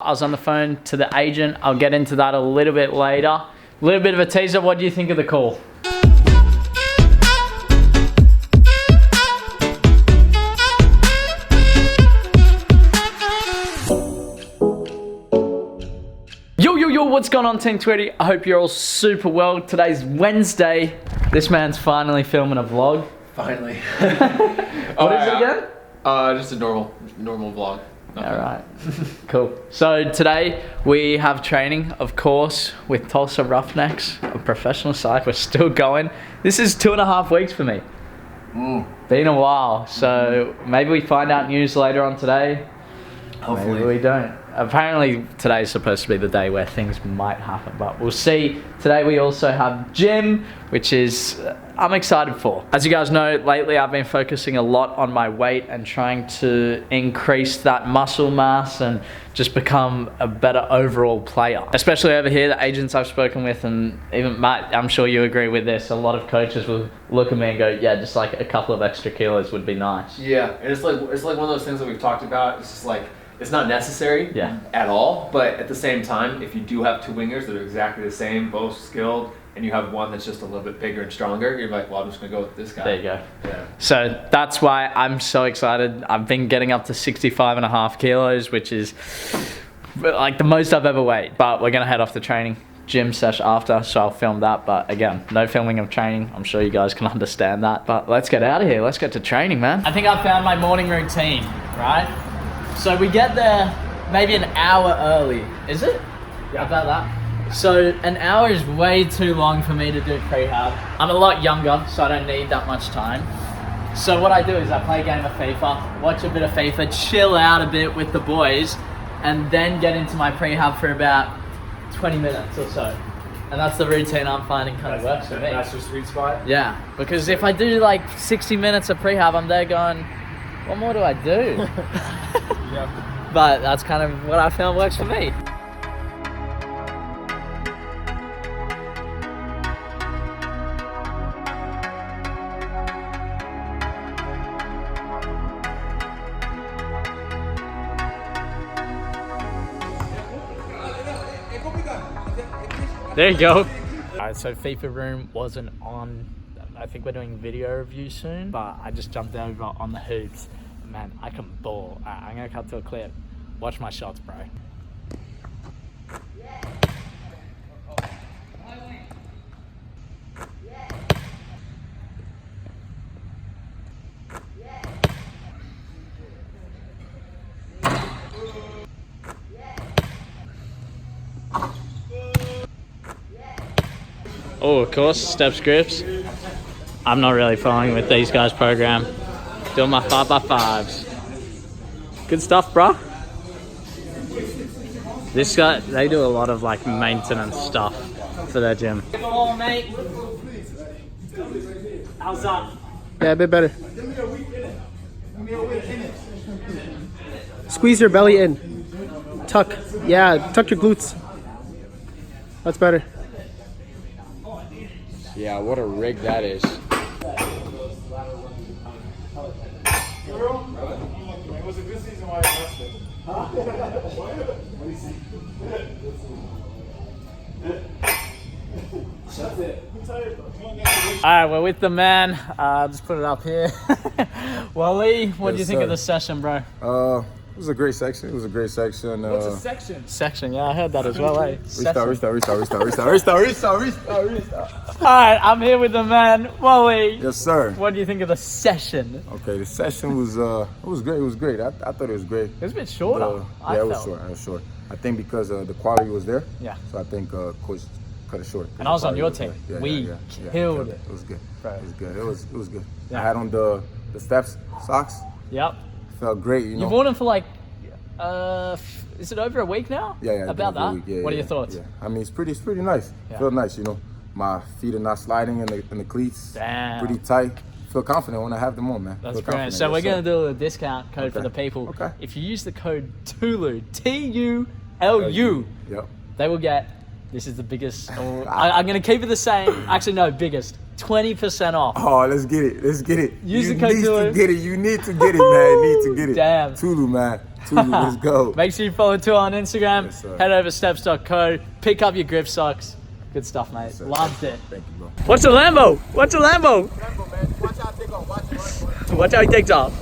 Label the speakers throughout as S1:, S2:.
S1: I was on the phone to the agent. I'll get into that a little bit later. A little bit of a teaser. What do you think of the call? Yo, what's going on, Team Twitty? I hope you're all super well. Today's Wednesday. This man's finally filming a vlog.
S2: Finally.
S1: What is it again?
S2: Just a normal vlog.
S1: All right, cool. So today we have training, of course, with Tulsa Roughnecks, a professional side. We're still going. This is 2.5 weeks for me. Been a while, so maybe we find out news later on today. Hopefully. Maybe we don't. Apparently today's supposed to be the day where things might happen, but we'll see. Today we also have gym, which is I'm excited for. As you guys know, lately I've been focusing a lot on my weight and trying to increase that muscle mass and just become a better overall player. Especially over here, the agents I've spoken with, and even Matt, I'm sure you agree with this, a lot of coaches will look at me and go, yeah, just like a couple of extra kilos would be nice.
S2: Yeah, and it's like one of those things that we've talked about. It's just like, it's not necessary at all, but at the same time, if you do have two wingers that are exactly the same, both skilled, and you have one that's just a little bit bigger and stronger, you're like, well, I'm just gonna go with this guy.
S1: There you go.
S2: Yeah.
S1: So that's why I'm so excited. I've been getting up to 65.5 kilos, which is like the most I've ever weighed. But we're gonna head off to training, gym sesh after, so I'll film that. But again, no filming of training. I'm sure you guys can understand that. But let's get out of here. Let's get to training, man. I think I found my morning routine, right? So we get there maybe an hour early. Is it? Yeah. About that. So an hour is way too long for me to do prehab. I'm a lot younger, so I don't need that much time. So what I do is I play a game of FIFA, watch a bit of FIFA, chill out a bit with the boys, and then get into my prehab for about 20 minutes or so. And that's the routine I'm finding kind of works for me.
S2: That's your sweet spot?
S1: Yeah, because if I do like 60 minutes of prehab, I'm there going, what more do I do?
S2: Yeah.
S1: But that's kind of what I found works for me. There you go. Alright, so FIFA room wasn't on. I think we're doing video review soon, but I just jumped over on the hoops. Man, I can ball. Alright, I'm gonna cut to a clip. Watch my shots, bro. Oh, of course, Stepzz grips. I'm not really following with these guys' program. Doing my 5x5s. Good stuff, bro. This guy, they do a lot of like maintenance stuff for their gym. Oh, mate. How's that?
S3: Yeah, a bit better. Squeeze your belly in. Tuck. Yeah, tuck your glutes. That's better.
S4: Yeah, what a rig that is.
S1: Alright, we're with the man. I'll just put it up here. Wally, what do you think of the session, bro?
S5: It was a great section. What's a
S1: section? Section, yeah, I heard that as well, eh?
S5: Restart.
S1: Alright, I'm here with the man, Wally.
S5: Yes, sir.
S1: What do you think of the session?
S5: Okay, the session was great. It was great. I thought it was great.
S1: It was a bit shorter.
S5: Yeah, it was short. I think because the quality was there.
S1: Yeah.
S5: So I think coach cut it short.
S1: And I was on your team. We killed it.
S5: It was good.
S1: Bro.
S5: It was good. It was good.
S1: Yeah.
S5: I had on the Stepzz socks.
S1: Yep.
S5: Felt great, you know.
S1: You've worn them for like, is it over a week now?
S5: Yeah.
S1: About that?
S5: Yeah,
S1: what are your thoughts?
S5: Yeah. I mean, it's pretty nice.
S1: Yeah.
S5: Feel nice, you know. My feet are not sliding in the cleats.
S1: Damn.
S5: Pretty tight. Feel confident when I have them on, man.
S1: That's brilliant. So we're going to do a discount code for the people.
S5: Okay.
S1: If you use the code TULU, TULU,
S5: yep.
S1: they will get, this is the biggest, I'm going to keep it the same. Actually, no, biggest. 20% off.
S5: Oh, let's get it. Let's get it.
S1: Use
S5: you
S1: the code
S5: need
S1: Tulu.
S5: to get it. You need to get it, man. You need to get it.
S1: Damn.
S5: Tulu, man. Tulu, let's go.
S1: Make sure you follow Tulu on Instagram.
S5: Yes, sir.
S1: Head over to Stepzz.co. Pick up your grip socks. Good stuff, mate.
S5: Sir.
S1: Loved it.
S5: Thank you, bro.
S1: What's a Lambo? What's a Lambo?
S5: Lambo, man. Watch how I take off. Watch.
S1: Watch how he takes off.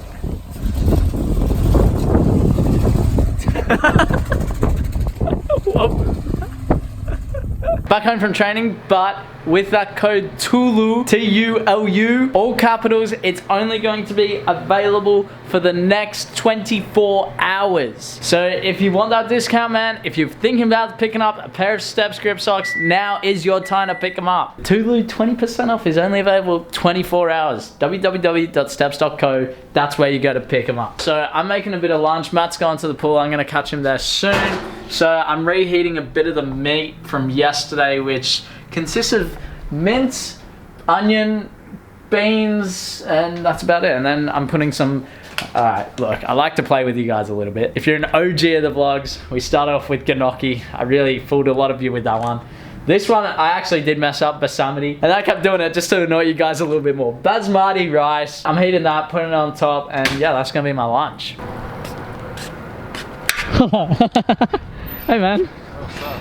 S1: Whoa. Back home from training, but with that code TULU, T-U-L-U, all capitals, it's only going to be available for the next 24 hours. So if you want that discount, man, if you're thinking about picking up a pair of Stepzz grip socks, now is your time to pick them up. TULU 20% off is only available 24 hours. www.stepzz.co, that's where you go to pick them up. So I'm making a bit of lunch. Matt's going to the pool. I'm gonna catch him there soon. So I'm reheating a bit of the meat from yesterday, which consists of mince, onion, beans, and that's about it. And then I'm putting some, alright, look, I like to play with you guys a little bit. If you're an OG of the vlogs, we start off with gnocchi. I really fooled a lot of you with that one. This one, I actually did mess up, basmati, and I kept doing it just to annoy you guys a little bit more. Basmati rice, I'm heating that, putting it on top, and yeah, that's gonna be my lunch. Hey man.
S2: What's up?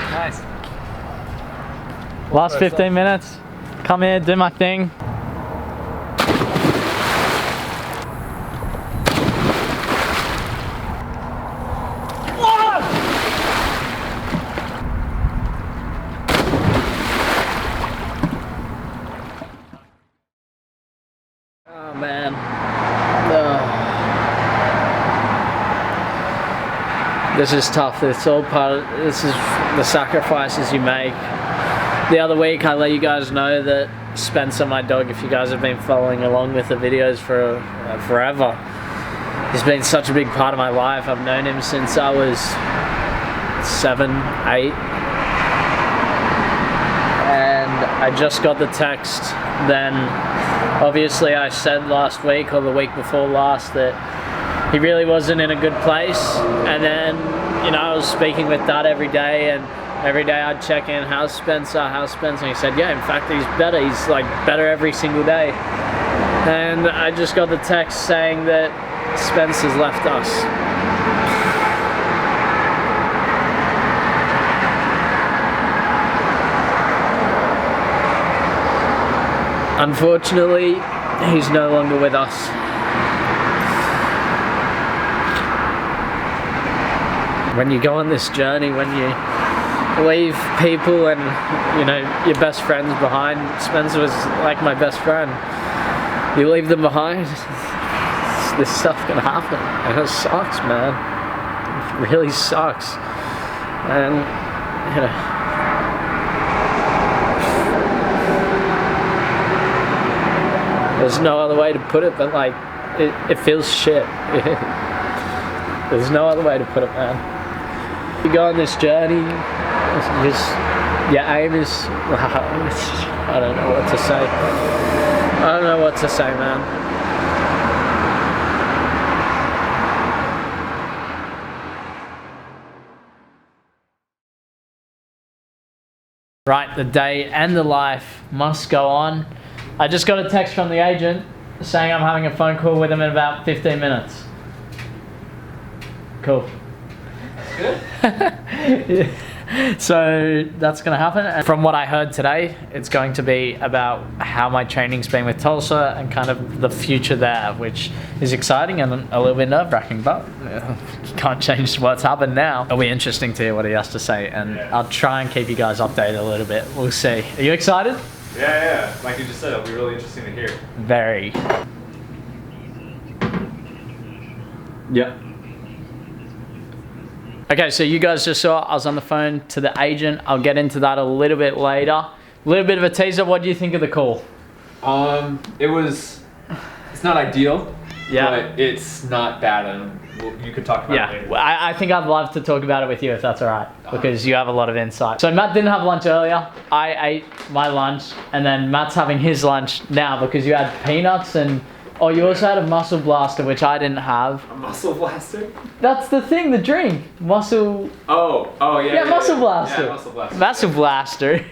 S2: Nice.
S1: Last 15 minutes. Come here, do my thing. Oh man. This is tough. It's all part of, this is the sacrifices you make. The other week I let you guys know that Spencer, my dog, if you guys have been following along with the videos for forever, he's been such a big part of my life. I've known him since I was 7, 8. And I just got the text then. Obviously I said last week or the week before last that he really wasn't in a good place, and then, you know, I was speaking with Dad every day, and every day I'd check in, how's Spencer, and he said, yeah, in fact he's better, he's like better every single day. And I just got the text saying that Spencer's left us. Unfortunately, he's no longer with us. When you go on this journey, when you leave people and, you know, your best friends behind, Spencer was like my best friend. You leave them behind, this stuff can happen, and it sucks, man. It really sucks. And, you know, there's no other way to put it, but like, it feels shit. There's no other way to put it, man. You go on this journey, your aim is, I don't know what to say. I don't know what to say, man. Right, the day and the life must go on. I just got a text from the agent saying I'm having a phone call with him in about 15 minutes. Cool.
S2: Good.
S1: Yeah. So that's going to happen. And from what I heard today, it's going to be about how my training's been with Tulsa and kind of the future there, which is exciting and a little bit nerve-wracking, but you can't change what's happened now. It'll be interesting to hear what he has to say, and I'll try and keep you guys updated a little bit. We'll see. Are you excited?
S2: Yeah. Like you just said, it'll be really interesting to hear.
S1: Very. Yep. Okay, so you guys just saw I was on the phone to the agent. I'll get into that a little bit later. A little bit of a teaser. What do you think of the call?
S2: It's not ideal,
S1: Yeah.
S2: but it's not bad, and you could talk about it later.
S1: Well, I think I'd love to talk about it with you if that's all right, because you have a lot of insight. So Matt didn't have lunch earlier. I ate my lunch, and then Matt's having his lunch now because you had peanuts and, oh, you also had a Muscle Blaster, which I didn't have.
S2: A Muscle Blaster?
S1: That's the thing, the drink. Muscle...
S2: Oh, yeah.
S1: Yeah, Muscle Blaster.
S2: Yeah, Muscle Blaster.
S1: Muscle Blaster.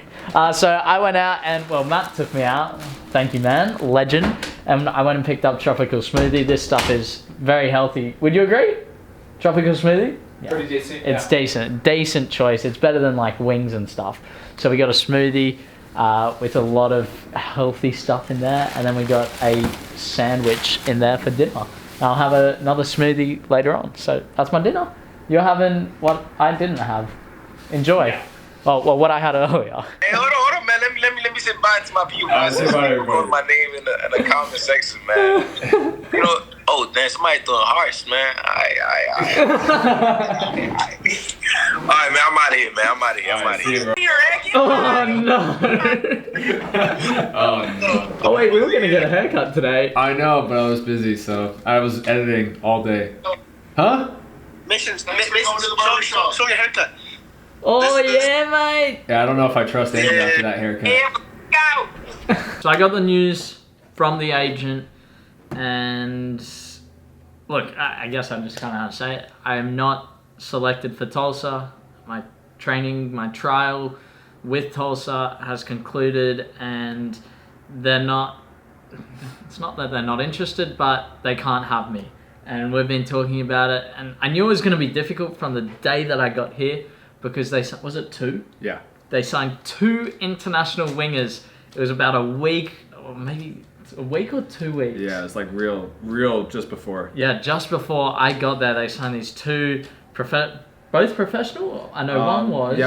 S1: So I went out and, well, Matt took me out. Thank you, man. Legend. And I went and picked up Tropical Smoothie. This stuff is very healthy. Would you agree? Tropical smoothie? Yeah.
S2: Pretty decent.
S1: It's decent choice. It's better than like wings and stuff. So we got a smoothie with a lot of healthy stuff in there, and then we got a sandwich in there for dinner. I'll have another smoothie later on. So that's my dinner. You're having what I didn't have. Enjoy.
S2: Yeah.
S1: Well, what I had earlier.
S6: Hey, hold on, man. Let me say bye to my people.
S2: Say bye to everybody.
S6: My name in the comment section, man. You know, oh, damn, somebody throwing hearts, man. All right, man. I'm out of here, man. I'm out of here.
S1: Oh no!
S2: Oh no.
S1: Oh wait, we were gonna get a haircut today.
S2: I know, but I was busy, so I was editing all day. Huh?
S6: Mission, show your haircut.
S1: Oh yeah, mate.
S2: Yeah, I don't know if I trust Andrew after that haircut.
S1: So I got the news from the agent, and look, I guess I'm just kind of how to say it. I am not selected for Tulsa. My trial with Tulsa has concluded, and they're not. It's not that they're not interested, but they can't have me. And we've been talking about it, and I knew it was going to be difficult from the day that I got here, because was it 2?
S2: Yeah.
S1: They signed 2 international wingers. It was about a week, or maybe a week or 2 weeks.
S2: Yeah, it's like real just before.
S1: Yeah, just before I got there, they signed these 2 both professional. I know one was.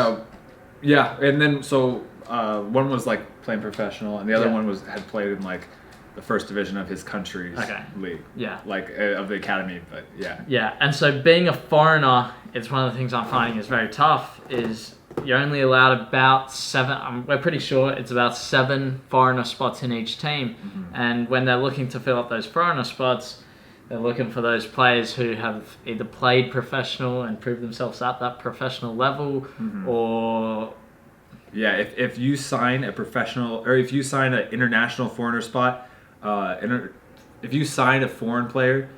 S2: Yeah, and then so one was like playing professional, and the other one had played in like the first division of his country's league. Yeah. Like of the academy, but yeah.
S1: Yeah, and so being a foreigner, it's one of the things I'm finding is very tough, is you're only allowed about 7, we're pretty sure it's about 7 foreigner spots in each team. Mm-hmm. And when they're looking to fill up those foreigner spots, they're looking for those players who have either played professional and proved themselves at that professional level, or...
S2: Yeah, if you sign a professional, or if you sign an international foreigner spot, if you sign a foreign player,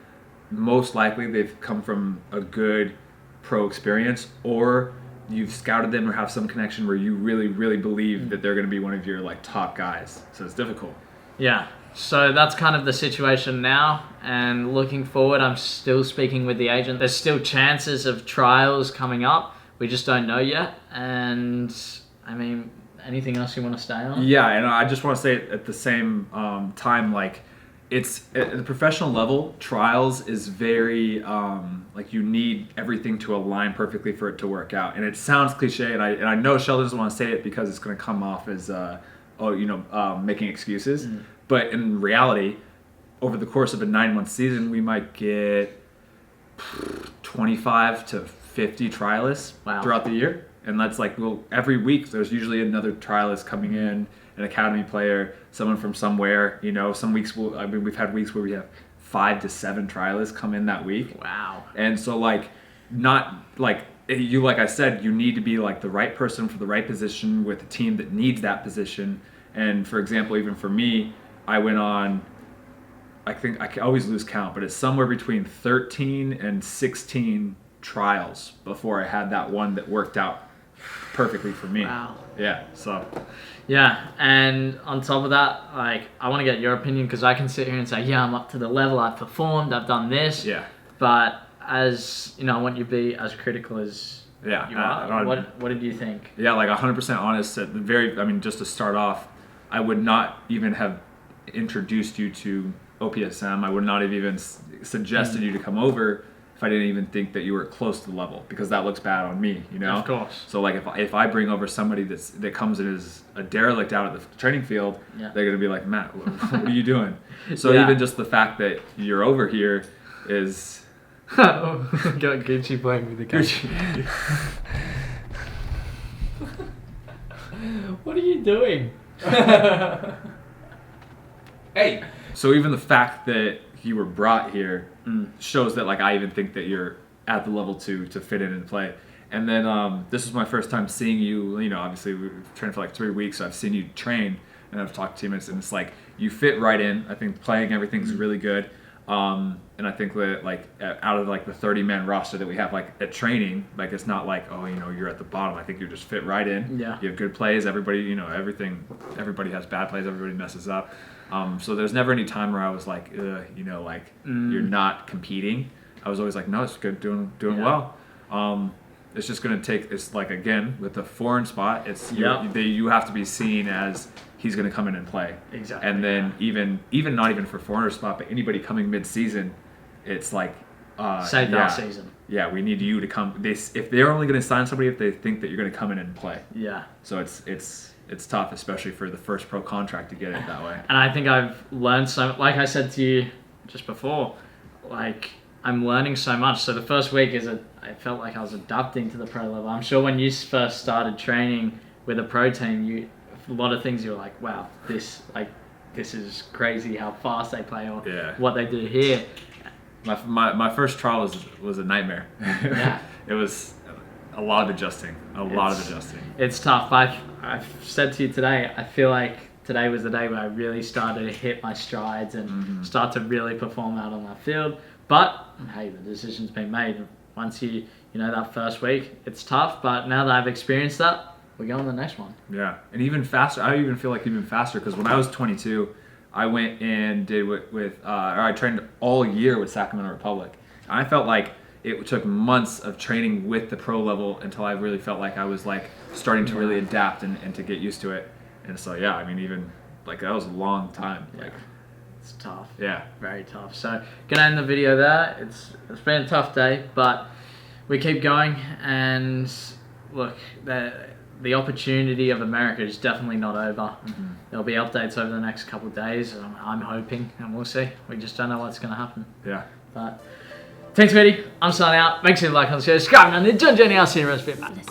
S2: most likely they've come from a good pro experience, or you've scouted them or have some connection where you really, really believe that they're going to be one of your like top guys. So it's difficult.
S1: Yeah. So that's kind of the situation now, and looking forward, I'm still speaking with the agent. There's still chances of trials coming up. We just don't know yet. And I mean, anything else you want to stay on?
S2: Yeah, and I just want to say at the same time, like, it's at the professional level, trials is very like you need everything to align perfectly for it to work out. And it sounds cliche, and I know Sheldon doesn't want to say it because it's going to come off as making excuses. But in reality, over the course of a 9-month season, we might get 25 to 50 trialists throughout the year. And that's like, well, every week there's usually another trialist coming in, an academy player, someone from somewhere. You know, some weeks we've had weeks where we have 5 to 7 trialists come in that week.
S1: Wow.
S2: And so like, not like you, like I said, you need to be like the right person for the right position with a team that needs that position. And for example, even for me, I went on, I think I can always lose count, but it's somewhere between 13 and 16 trials before I had that one that worked out perfectly for me.
S1: Wow.
S2: Yeah, so.
S1: Yeah, and on top of that, like, I want to get your opinion, because I can sit here and say, yeah, I'm up to the level, I've performed, I've done this.
S2: Yeah.
S1: But as, you know, I want you to be as critical as you are. What did you think?
S2: Yeah, like 100% honest. At the just to start off, I would not even have introduced you to OPSM. I would not have even suggested you to come over if I didn't even think that you were close to the level, because that looks bad on me, you know?
S1: Of course.
S2: So like if I bring over somebody that comes in as a derelict out at the training field, they're going to be like, Matt, what are you doing? So even just the fact that you're over here is...
S1: Got Gucci playing with the Gucci. What are you doing?
S2: Hey! So even the fact that you were brought here shows that like I even think that you're at the level to fit in and play. And then this was my first time seeing you. You know, obviously we've trained for like 3 weeks, so I've seen you train and I've talked to teammates, and it's like you fit right in. I think playing everything's really good. And I think that like out of like the 30-man roster that we have like at training, like it's not like, oh, you know, you're at the bottom. I think you just fit right in.
S1: Yeah.
S2: You have good plays. Everybody, you know, everybody has bad plays. Everybody messes up. So there's never any time where I was like, you know, like you're not competing. I was always like, no, it's good, doing well. It's just gonna take. It's like again with the foreign spot. It's you have to be seen as he's gonna come in and play.
S1: Exactly.
S2: And then even not even for foreigner spot, but anybody coming mid-season, it's like
S1: save that season.
S2: Yeah, we need you to come. If they're only gonna sign somebody if they think that you're gonna come in and play.
S1: Yeah.
S2: So it's tough, especially for the first pro contract to get it that way.
S1: And I think I've learned so. Like I said to you just before, like I'm learning so much. So the first week I felt like I was adapting to the pro level. I'm sure when you first started training with a pro team, a lot of things you were like, wow, this is crazy how fast they play or what they do here.
S2: My first trial was a nightmare.
S1: Yeah.
S2: It was a lot of adjusting.
S1: It's tough. I've said to you today, I feel like today was the day where I really started to hit my strides and start to really perform out on that field. But hey, the decision's been made. Once you know that first week, it's tough. But now that I've experienced that, we go on the next one.
S2: Yeah, and even faster. I even feel like even faster because when I was 22, I went and did or I trained all year with Sacramento Republic. I felt like it took months of training with the pro level until I really felt like I was like starting to really adapt and to get used to it. And so yeah, I mean even like that was a long time.
S1: Yeah.
S2: Like
S1: it's tough.
S2: Yeah.
S1: Very tough. So gonna end the video there. It's been a tough day, but we keep going and look, the opportunity of America is definitely not over. There'll be updates over the next couple of days. I'm hoping, and we'll see. We just don't know what's going to happen.
S2: Yeah.
S1: But thanks, Mitty. I'm signing out. Make sure you like, comment, share, subscribe, and enjoy joining us here in Recipe Madness.